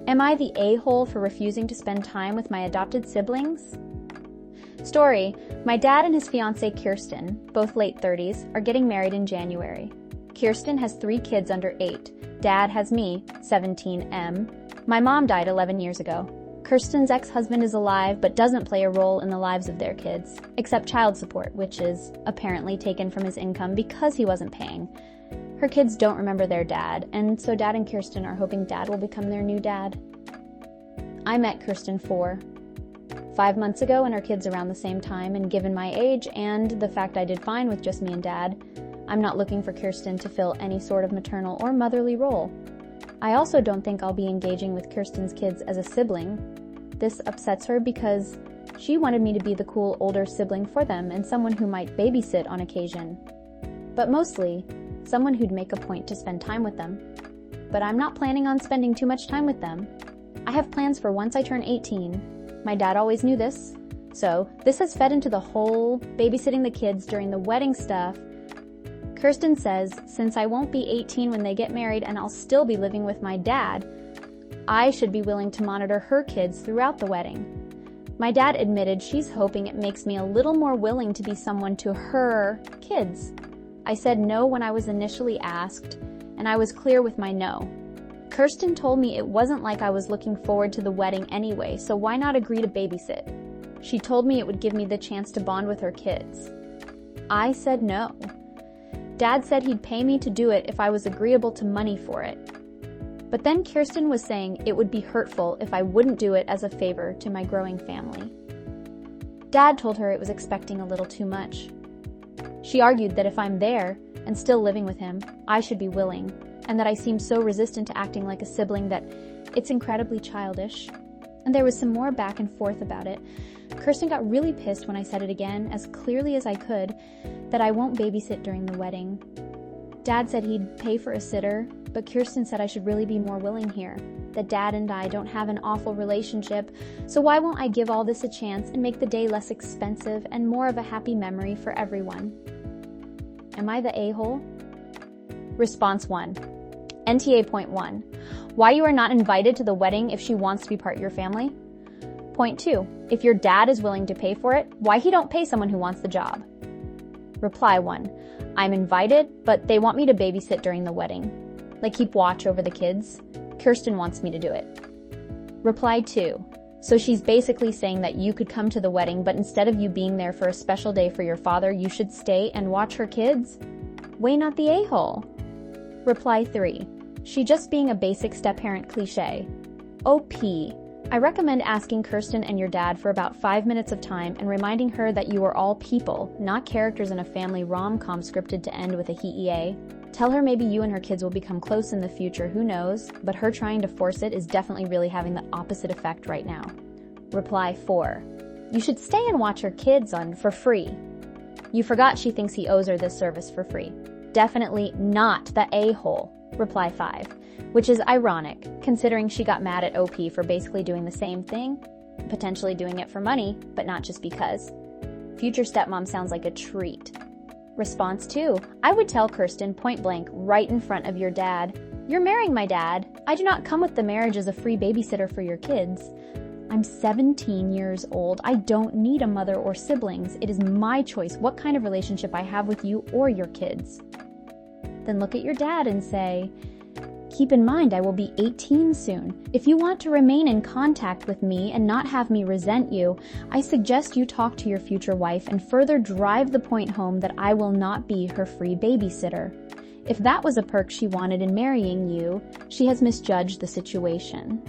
Am I the a-hole for refusing to spend time with my adopted siblings? Story: my dad and his fiancée Kirsten, both late 30s, are getting married in January. Kirsten has 3 kids under 8. Dad has me, 17M. My mom died 11 years ago. Kirsten's ex-husband is alive but doesn't play a role in the lives of their kids, except child support, which is apparently taken from his income because he wasn't paying. Her kids don't remember their dad, and so Dad and Kirsten are hoping Dad will become their new dad. I met Kirsten 5 months ago, and her kids around the same time, and given my age and the fact I did fine with just me and Dad, I'm not looking for Kirsten to fill any sort of maternal or motherly role. I also don't think I'll be engaging with Kirsten's kids as a sibling. This upsets her because she wanted me to be the cool older sibling for them and someone who might babysit on occasion. But mostly, someone who'd make a point to spend time with them. But I'm not planning on spending too much time with them. I have plans for once I turn 18. My dad always knew this, so this has fed into the whole babysitting the kids during the wedding stuff. Kirsten says, since I won't be 18 when they get married and I'll still be living with my dad, I should be willing to monitor her kids throughout the wedding. My dad admitted she's hoping it makes me a little more willing to be someone to her kids. I said no when I was initially asked, and I was clear with my no. Kirsten told me it wasn't like I was looking forward to the wedding anyway, so why not agree to babysit? She told me it would give me the chance to bond with her kids. I said no. Dad said he'd pay me to do it if I was agreeable to money for it. But then Kirsten was saying it would be hurtful if I wouldn't do it as a favor to my growing family. Dad told her it was expecting a little too much. She argued that if I'm there and still living with him, I should be willing, and that I seem so resistant to acting like a sibling that it's incredibly childish. And there was some more back and forth about it. Kirsten got really pissed when I said it again, as clearly as I could, that I won't babysit during the wedding. Dad said he'd pay for a sitter, but Kirsten said I should really be more willing here, that Dad and I don't have an awful relationship, so why won't I give all this a chance and make the day less expensive and more of a happy memory for everyone? Am I the a-hole? Response 1. NTA point 1. Why you are not invited to the wedding if she wants to be part of your family? Point 2. If your dad is willing to pay for it, why he don't pay someone who wants the job? Reply 1. I'm invited, but they want me to babysit during the wedding. Like keep watch over the kids. Kirsten wants me to do it. Reply 2. So she's basically saying that you could come to the wedding, but instead of you being there for a special day for your father, you should stay and watch her kids? Way not the a-hole. Reply 3. She just being a basic step-parent cliche. OP. I recommend asking Kirsten and your dad for about 5 minutes of time and reminding her that you are all people, not characters in a family rom-com scripted to end with a he-EA. Tell her maybe you and her kids will become close in the future, who knows, but her trying to force it is definitely really having the opposite effect right now. Reply 4. You should stay and watch her kids for free. You forgot she thinks he owes her this service for free. Definitely not the a-hole. Reply 5. Which is ironic, considering she got mad at OP for basically doing the same thing, potentially doing it for money, but not just because. Future stepmom sounds like a treat. Response 2. I would tell Kirsten point blank right in front of your dad, "You're marrying my dad. I do not come with the marriage as a free babysitter for your kids. I'm 17 years old. I don't need a mother or siblings. It is my choice what kind of relationship I have with you or your kids." Then look at your dad and say, "Keep in mind I will be 18 soon. If you want to remain in contact with me and not have me resent you, I suggest you talk to your future wife and further drive the point home that I will not be her free babysitter. If that was a perk she wanted in marrying you, she has misjudged the situation."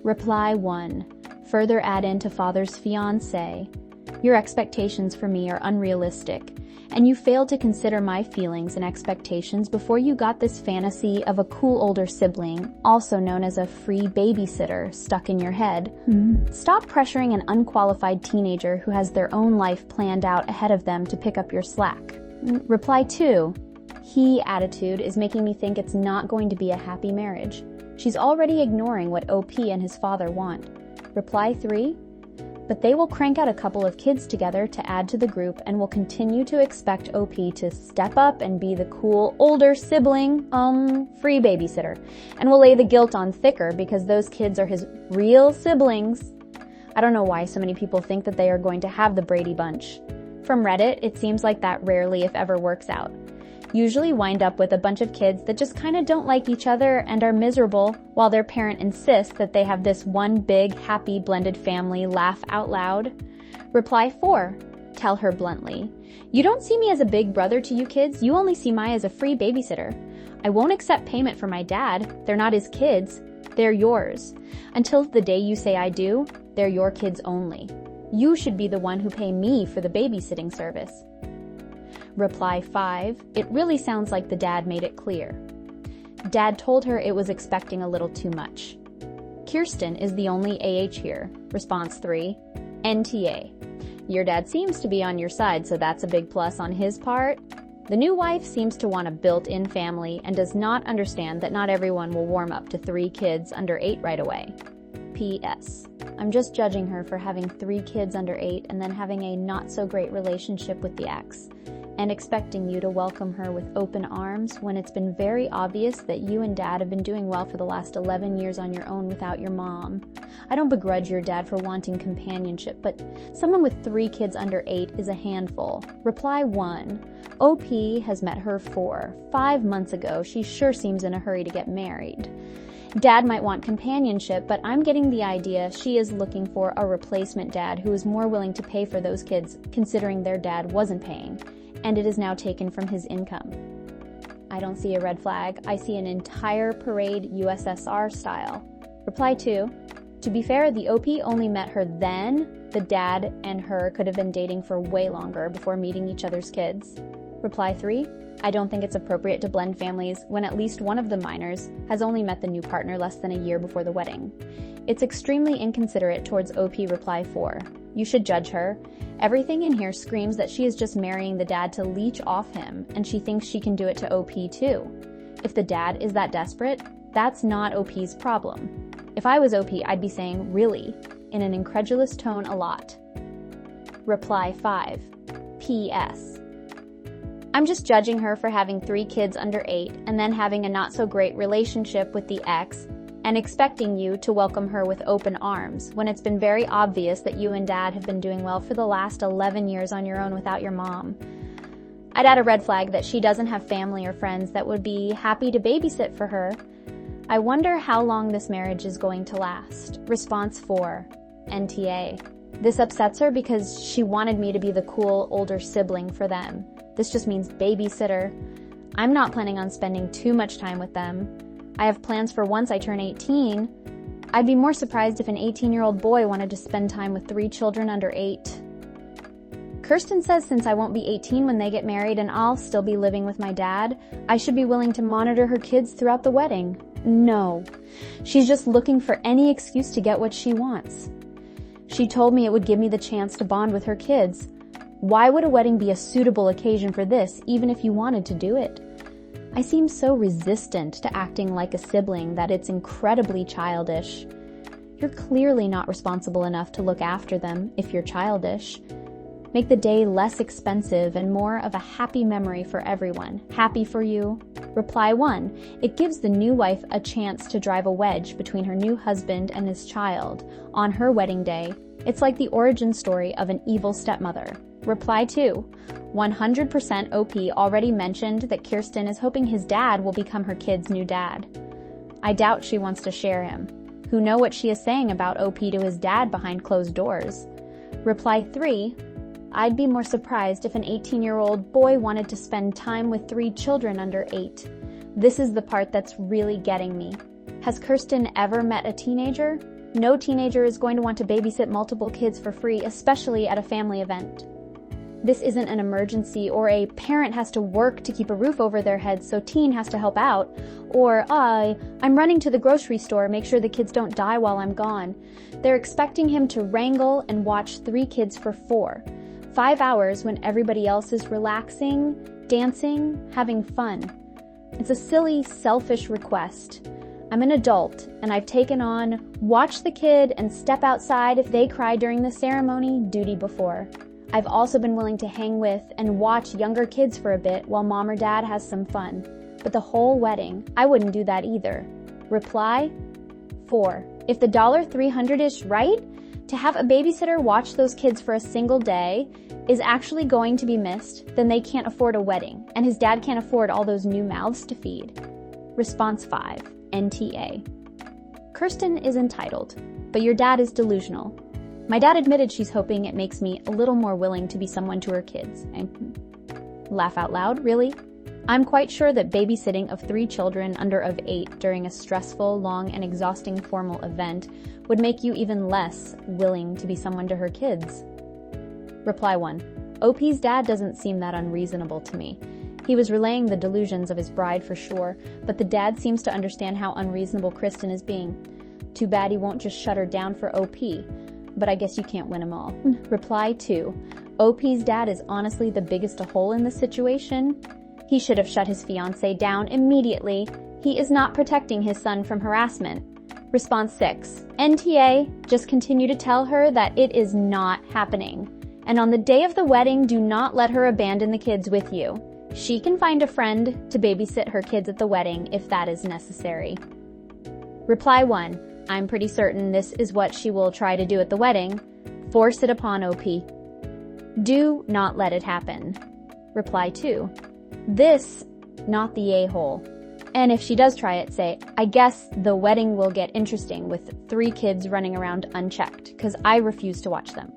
Reply 1. Further add in to father's fiancé. Your expectations for me are unrealistic, and you failed to consider my feelings and expectations before you got this fantasy of a cool older sibling, also known as a free babysitter, stuck in your head. Stop pressuring an unqualified teenager who has their own life planned out ahead of them to pick up your slack. Reply 2. He attitude is making me think it's not going to be a happy marriage. She's already ignoring what OP and his father want. Reply 3. but they will crank out a couple of kids together to add to the group and will continue to expect OP to step up and be the cool older sibling, free babysitter, and will lay the guilt on thicker because those kids are his real siblings. I don't know why so many people think that they are going to have the Brady Bunch. From Reddit, it seems like that rarely if ever works out. Usually wind up with a bunch of kids that just kind of don't like each other and are miserable while their parent insists that they have this one big, happy, blended family laugh out loud. Reply 4. Tell her bluntly, "You don't see me as a big brother to you kids, you only see me as a free babysitter. I won't accept payment for my dad, they're not his kids, they're yours. Until the day you say I do, they're your kids only. You should be the one who pay me for the babysitting service." Reply 5. It really sounds like the dad made it clear. Dad told her it was expecting a little too much. Kirsten is the only AH here. Response 3. NTA. Your dad seems to be on your side, so that's a big plus on his part. The new wife seems to want a built-in family and does not understand that not everyone will warm up to 3 kids under 8 right away. P.S. I'm just judging her for having 3 kids under 8 and then having a not-so-great relationship with the ex, and expecting you to welcome her with open arms when it's been very obvious that you and dad have been doing well for the last 11 years on your own without your mom. I don't begrudge your dad for wanting companionship, but someone with 3 kids under 8 is a handful. Reply 1. OP has met her 5 months ago. She sure seems in a hurry to get married. Dad might want companionship, but I'm getting the idea she is looking for a replacement dad who is more willing to pay for those kids, considering their dad wasn't paying, and it is now taken from his income. I don't see a red flag. I see an entire parade USSR style. Reply 2. To be fair, the OP only met her then. The dad and her could have been dating for way longer before meeting each other's kids. Reply 3. I don't think it's appropriate to blend families when at least one of the minors has only met the new partner less than a year before the wedding. It's extremely inconsiderate towards OP. Reply 4. You should judge her. Everything in here screams that she is just marrying the dad to leech off him, and she thinks she can do it to OP too. If the dad is that desperate, that's not OP's problem. If I was OP, I'd be saying, "Really?" in an incredulous tone a lot. Reply 5. P.S. I'm just judging her for having 3 kids under 8 and then having a not-so-great relationship with the ex and expecting you to welcome her with open arms when it's been very obvious that you and dad have been doing well for the last 11 years on your own without your mom. I'd add a red flag that she doesn't have family or friends that would be happy to babysit for her. I wonder how long this marriage is going to last. Response 4. NTA. This upsets her because she wanted me to be the cool older sibling for them. This just means babysitter. I'm not planning on spending too much time with them. I have plans for once I turn 18. I'd be more surprised if an 18-year-old boy wanted to spend time with 3 children under 8. Kirsten says since I won't be 18 when they get married and I'll still be living with my dad, I should be willing to monitor her kids throughout the wedding. No. She's just looking for any excuse to get what she wants. She told me it would give me the chance to bond with her kids. Why would a wedding be a suitable occasion for this, even if you wanted to do it? I seem so resistant to acting like a sibling that it's incredibly childish. You're clearly not responsible enough to look after them if you're childish. Make the day less expensive and more of a happy memory for everyone. Happy for you? Reply 1. It gives the new wife a chance to drive a wedge between her new husband and his child. On her wedding day, it's like the origin story of an evil stepmother. Reply 2. 100% OP already mentioned that Kirsten is hoping his dad will become her kid's new dad. I doubt she wants to share him. Who know what she is saying about OP to his dad behind closed doors? Reply 3. I'd be more surprised if an 18-year-old boy wanted to spend time with 3 children under 8. This is the part that's really getting me. Has Kirsten ever met a teenager? No teenager is going to want to babysit multiple kids for free, especially at a family event. This isn't an emergency, or a parent has to work to keep a roof over their heads so teen has to help out, or I'm running to the grocery store, make sure the kids don't die while I'm gone. They're expecting him to wrangle and watch 3 kids for 4. 5 hours when everybody else is relaxing, dancing, having fun. It's a silly, selfish request. I'm an adult, and I've taken on watch the kid and step outside if they cry during the ceremony duty before. I've also been willing to hang with and watch younger kids for a bit while mom or dad has some fun. But the whole wedding, I wouldn't do that either. Reply 4. If the $300 is right, to have a babysitter watch those kids for a single day is actually going to be missed, then they can't afford a wedding, and his dad can't afford all those new mouths to feed. Response 5. NTA. Kirsten is entitled, but your dad is delusional. My dad admitted she's hoping it makes me a little more willing to be someone to her kids. Laugh out loud, really? I'm quite sure that babysitting of 3 children under of 8 during a stressful, long, and exhausting formal event would make you even less willing to be someone to her kids. Reply 1. OP's dad doesn't seem that unreasonable to me. He was relaying the delusions of his bride for sure, but the dad seems to understand how unreasonable Kristen is being. Too bad he won't just shut her down for OP, but I guess you can't win them all. Reply 2. OP's dad is honestly the biggest hole in the situation. He should have shut his fiancée down immediately. He is not protecting his son from harassment. Response 6. NTA, just continue to tell her that it is not happening. And on the day of the wedding, do not let her abandon the kids with you. She can find a friend to babysit her kids at the wedding if that is necessary. Reply 1. I'm pretty certain this is what she will try to do at the wedding. Force it upon OP. Do not let it happen. Reply 2. This, not the a-hole. And if she does try it, say, I guess the wedding will get interesting with 3 kids running around unchecked, because I refuse to watch them.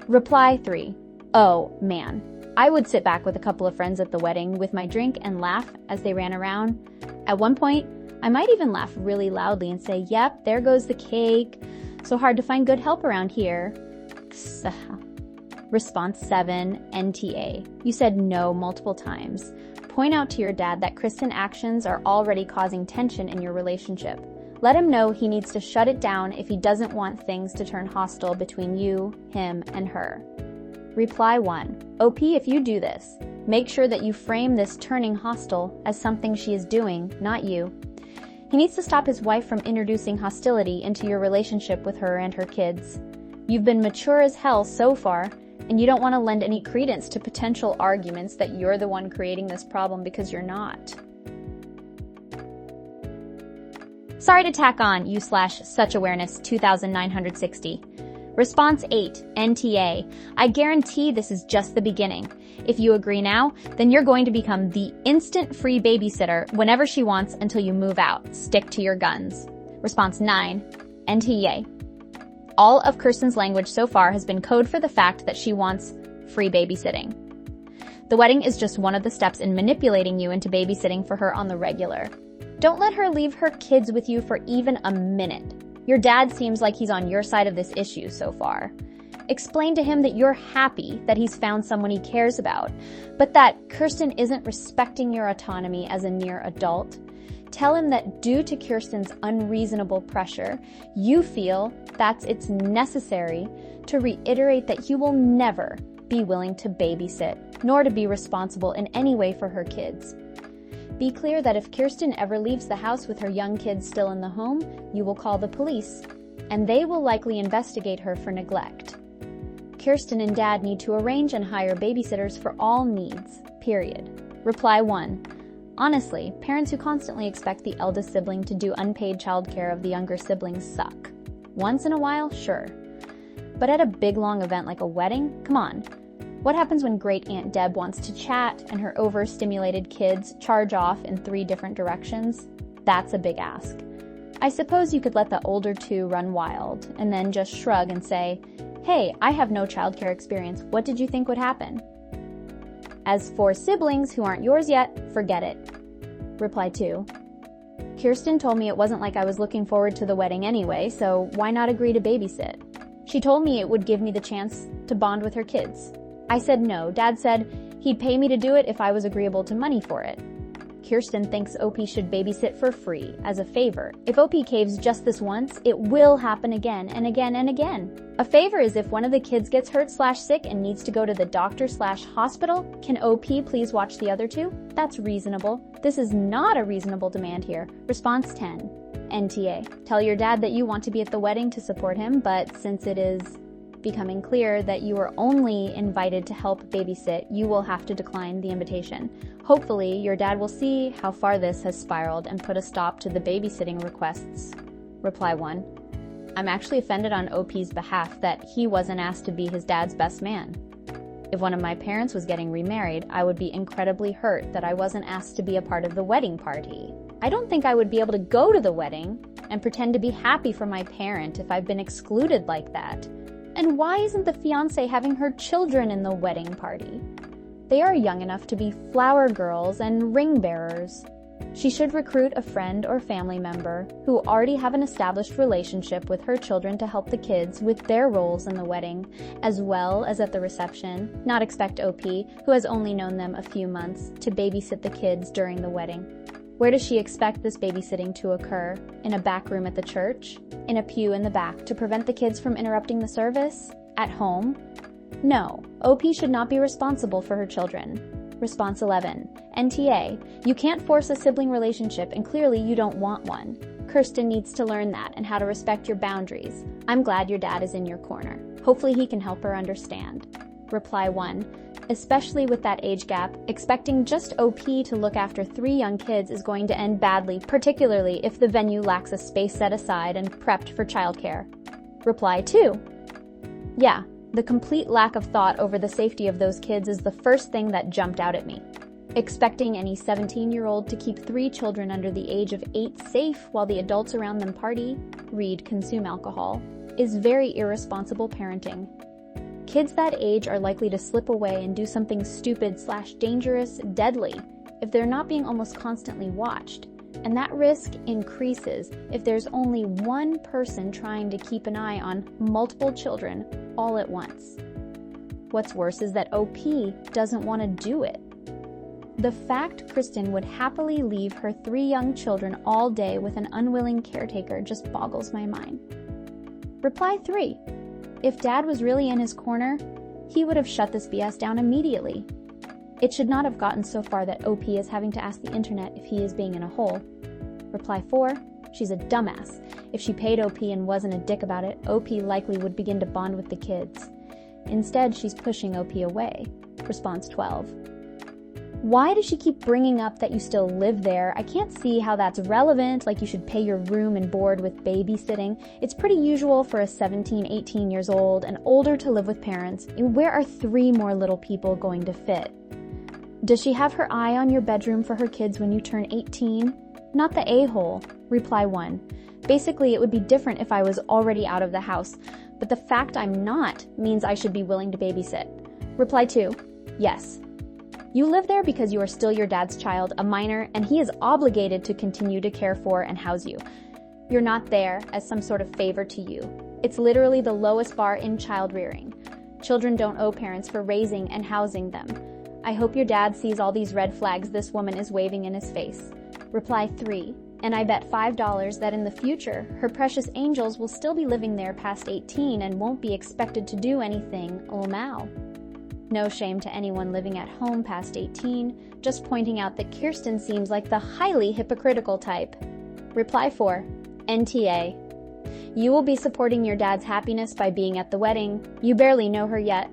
Reply 3. Oh, man. I would sit back with a couple of friends at the wedding with my drink and laugh as they ran around. At one point, I might even laugh really loudly and say, yep, there goes the cake. So hard to find good help around here. Response 7, NTA. You said no multiple times. Point out to your dad that Kristen actions are already causing tension in your relationship. Let him know he needs to shut it down if he doesn't want things to turn hostile between you, him, and her. Reply 1. OP, if you do this, make sure that you frame this turning hostile as something she is doing, not you. He needs to stop his wife from introducing hostility into your relationship with her and her kids. You've been mature as hell so far, and you don't want to lend any credence to potential arguments that you're the one creating this problem because you're not. Sorry to tack on you/such awareness 2960. Response 8, NTA. I guarantee this is just the beginning. If you agree now, then you're going to become the instant free babysitter whenever she wants until you move out. Stick to your guns. Response 9, NTA. All of Kirsten's language so far has been code for the fact that she wants free babysitting. The wedding is just one of the steps in manipulating you into babysitting for her on the regular. Don't let her leave her kids with you for even a minute. Your dad seems like he's on your side of this issue so far. Explain to him that you're happy that he's found someone he cares about, but that Kirsten isn't respecting your autonomy as a near adult. Tell him that due to Kirsten's unreasonable pressure, you feel that it's necessary to reiterate that you will never be willing to babysit, nor to be responsible in any way for her kids. Be clear that if Kirsten ever leaves the house with her young kids still in the home, you will call the police, and they will likely investigate her for neglect. Kirsten and Dad need to arrange and hire babysitters for all needs, period. Reply 1. Honestly, parents who constantly expect the eldest sibling to do unpaid childcare of the younger siblings suck. Once in a while, sure. But at a big long event like a wedding, come on. What happens when Great Aunt Deb wants to chat and her overstimulated kids charge off in 3 different directions? That's a big ask. I suppose you could let the older 2 run wild and then just shrug and say, hey, I have no childcare experience. What did you think would happen? As for siblings who aren't yours yet, forget it. Reply 2. Kirsten told me it wasn't like I was looking forward to the wedding anyway, so why not agree to babysit? She told me it would give me the chance to bond with her kids. I said no. Dad said he'd pay me to do it if I was agreeable to money for it. Kirsten thinks OP should babysit for free, as a favor. If OP caves just this once, it will happen again and again and again. A favor is if one of the kids gets hurt/sick and needs to go to the doctor/hospital, can OP please watch the other two? That's reasonable. This is not a reasonable demand here. Response 10. NTA. Tell your dad that you want to be at the wedding to support him, but since it is becoming clear that you are only invited to help babysit, you will have to decline the invitation. Hopefully, your dad will see how far this has spiraled and put a stop to the babysitting requests. Reply 1. I'm actually offended on OP's behalf that he wasn't asked to be his dad's best man. If one of my parents was getting remarried, I would be incredibly hurt that I wasn't asked to be a part of the wedding party. I don't think I would be able to go to the wedding and pretend to be happy for my parent if I've been excluded like that. And why isn't the fiancé having her children in the wedding party? They are young enough to be flower girls and ring bearers. She should recruit a friend or family member who already have an established relationship with her children to help the kids with their roles in the wedding, as well as at the reception, not expect OP, who has only known them a few months, to babysit the kids during the wedding. Where does she expect this babysitting to occur? In a back room at the church? In a pew in the back to prevent the kids from interrupting the service? At home? No, OP should not be responsible for her children. Response 11. NTA. You can't force a sibling relationship and clearly you don't want one. Kirsten needs to learn that and how to respect your boundaries. I'm glad your dad is in your corner. Hopefully he can help her understand. Reply 1. Especially with that age gap, expecting just OP to look after 3 young kids is going to end badly, particularly if the venue lacks a space set aside and prepped for childcare. Reply 2. Yeah, the complete lack of thought over the safety of those kids is the first thing that jumped out at me. Expecting any 17-year-old to keep 3 children under the age of 8 safe while the adults around them party, read, consume alcohol, is very irresponsible parenting. Kids that age are likely to slip away and do something stupid/dangerous, deadly, if they're not being almost constantly watched. And that risk increases if there's only one person trying to keep an eye on multiple children all at once. What's worse is that OP doesn't want to do it. The fact Kristen would happily leave her 3 young children all day with an unwilling caretaker just boggles my mind. Reply 3. If Dad was really in his corner, he would have shut this BS down immediately. It should not have gotten so far that OP is having to ask the internet if he is being in a hole. Reply 4. She's a dumbass. If she paid OP and wasn't a dick about it, OP likely would begin to bond with the kids. Instead, she's pushing OP away. Response 12. Why does she keep bringing up that you still live there? I can't see how that's relevant, like you should pay your room and board with babysitting. It's pretty usual for a 17, 18 years old and older to live with parents. Where are 3 more little people going to fit? Does she have her eye on your bedroom for her kids when you turn 18? Not the a-hole. Reply 1. Basically, it would be different if I was already out of the house, but the fact I'm not means I should be willing to babysit. Reply 2. Yes. You live there because you are still your dad's child, a minor, and he is obligated to continue to care for and house you. You're not there as some sort of favor to you. It's literally the lowest bar in child rearing. Children don't owe parents for raising and housing them. I hope your dad sees all these red flags this woman is waving in his face. Reply 3. And I bet $5 that in the future, her precious angels will still be living there past 18 and won't be expected to do anything now. No shame to anyone living at home past 18, just pointing out that Kirsten seems like the highly hypocritical type. Reply 4. NTA. You will be supporting your dad's happiness by being at the wedding. You barely know her yet.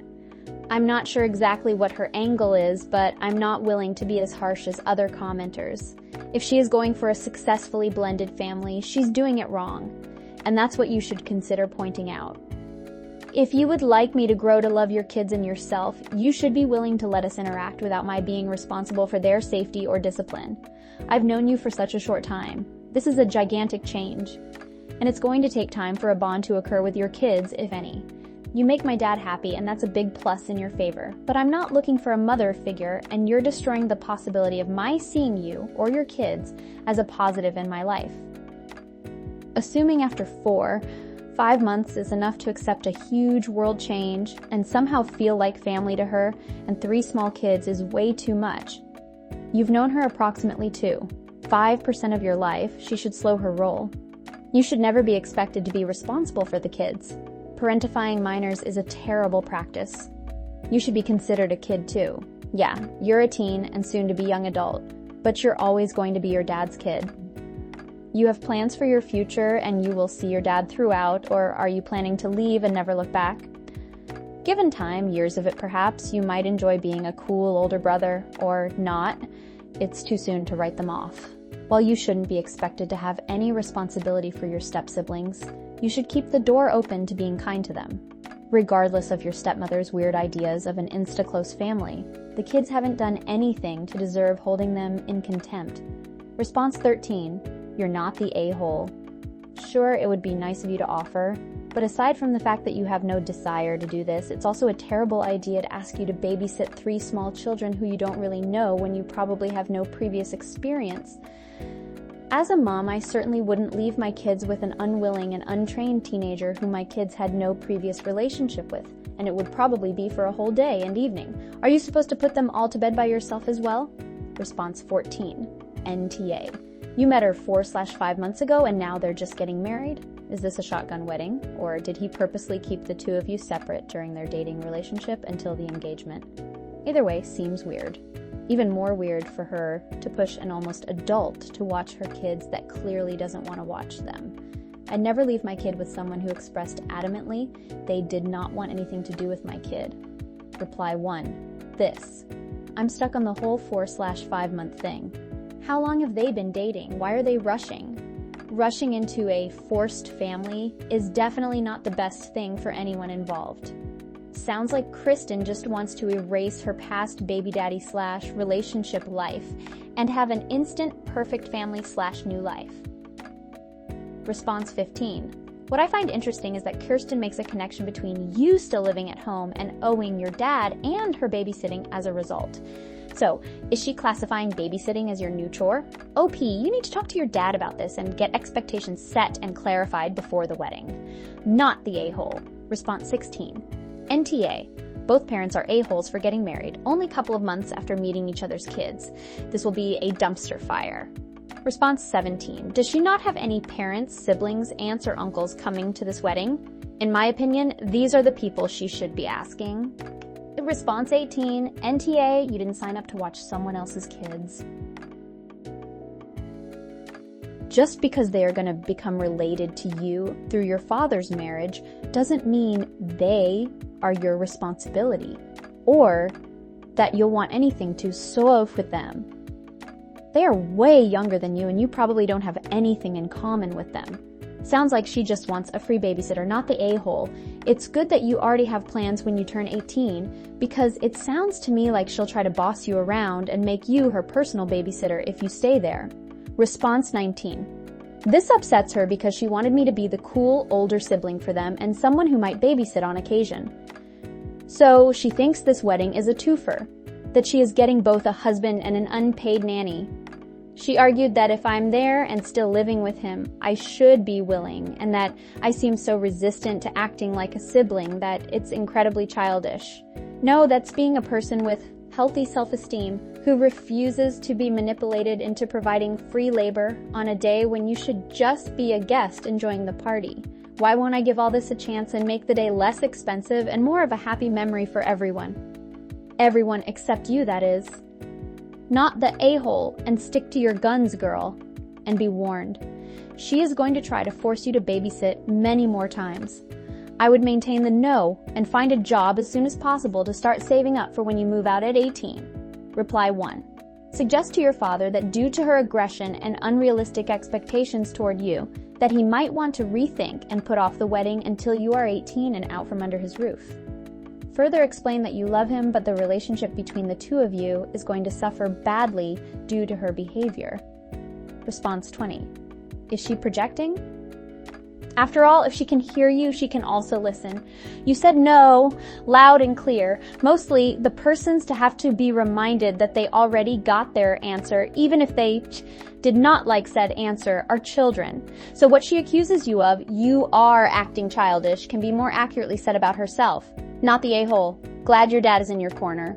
I'm not sure exactly what her angle is, but I'm not willing to be as harsh as other commenters. If she is going for a successfully blended family, she's doing it wrong. And that's what you should consider pointing out. If you would like me to grow to love your kids and yourself, you should be willing to let us interact without my being responsible for their safety or discipline. I've known you for such a short time. This is a gigantic change. And it's going to take time for a bond to occur with your kids, if any. You make my dad happy, and that's a big plus in your favor. But I'm not looking for a mother figure, and you're destroying the possibility of my seeing you, or your kids, as a positive in my life. Assuming after 5 months is enough to accept a huge world change and somehow feel like family to her, and 3 small kids is way too much. You've known her approximately 5% of your life. She should slow her roll. You should never be expected to be responsible for the kids. Parentifying minors is a terrible practice. You should be considered a kid too. Yeah, you're a teen and soon to be young adult, but you're always going to be your dad's kid. You have plans for your future and you will see your dad throughout, or are you planning to leave and never look back? Given time, years of it perhaps, you might enjoy being a cool older brother, or not. It's too soon to write them off. While you shouldn't be expected to have any responsibility for your step-siblings, you should keep the door open to being kind to them. Regardless of your stepmother's weird ideas of an insta-close family, the kids haven't done anything to deserve holding them in contempt. Response 13, you're not the a-hole. Sure, it would be nice of you to offer, but aside from the fact that you have no desire to do this, it's also a terrible idea to ask you to babysit 3 small children who you don't really know when you probably have no previous experience. As a mom, I certainly wouldn't leave my kids with an unwilling and untrained teenager who my kids had no previous relationship with, and it would probably be for a whole day and evening. Are you supposed to put them all to bed by yourself as well? Response 14, NTA. You met her 4/5 months ago and now they're just getting married? Is this a shotgun wedding? Or did he purposely keep the 2 of you separate during their dating relationship until the engagement? Either way, seems weird. Even more weird for her to push an almost adult to watch her kids that clearly doesn't want to watch them. I'd never leave my kid with someone who expressed adamantly they did not want anything to do with my kid. Reply 1. This. I'm stuck on the whole 4/5 month thing. How long have they been dating? Why are they rushing? Rushing into a forced family is definitely not the best thing for anyone involved. Sounds like Kristen just wants to erase her past baby daddy / relationship life and have an instant perfect family / new life. Response 15. What I find interesting is that Kirsten makes a connection between you still living at home and owing your dad and her babysitting as a result. So, is she classifying babysitting as your new chore? OP, you need to talk to your dad about this and get expectations set and clarified before the wedding. Not the a-hole. Response 16. NTA. Both parents are a-holes for getting married, only a couple of months after meeting each other's kids. This will be a dumpster fire. Response 17. Does she not have any parents, siblings, aunts, or uncles coming to this wedding? In my opinion, these are the people she should be asking. Response 18. NTA, you didn't sign up to watch someone else's kids. Just because they are going to become related to you through your father's marriage doesn't mean they are your responsibility or that you'll want anything to solve with them. They are way younger than you and you probably don't have anything in common with them. Sounds like she just wants a free babysitter, not the a-hole. It's good that you already have plans when you turn 18 because it sounds to me like she'll try to boss you around and make you her personal babysitter if you stay there. Response 19. This upsets her because she wanted me to be the cool older sibling for them and someone who might babysit on occasion. So she thinks this wedding is a twofer, that she is getting both a husband and an unpaid nanny. She argued that if I'm there and still living with him, I should be willing, and that I seem so resistant to acting like a sibling that it's incredibly childish. No, that's being a person with healthy self-esteem who refuses to be manipulated into providing free labor on a day when you should just be a guest enjoying the party. Why won't I give all this a chance and make the day less expensive and more of a happy memory for everyone? Everyone except you, that is. Not the a-hole, and stick to your guns, girl. And be warned. She is going to try to force you to babysit many more times. I would maintain the no and find a job as soon as possible to start saving up for when you move out at 18. Reply 1. Suggest to your father that due to her aggression and unrealistic expectations toward you, that he might want to rethink and put off the wedding until you are 18 and out from under his roof. Further explain that you love him, but the relationship between the 2 of you is going to suffer badly due to her behavior. Response 20. Is she projecting? After all, if she can hear you, she can also listen. You said no, loud and clear. Mostly, the persons to have to be reminded that they already got their answer, even if they did not like said answer, are children. So what she accuses you of, you are acting childish, can be more accurately said about herself. Not the a-hole. Glad your dad is in your corner.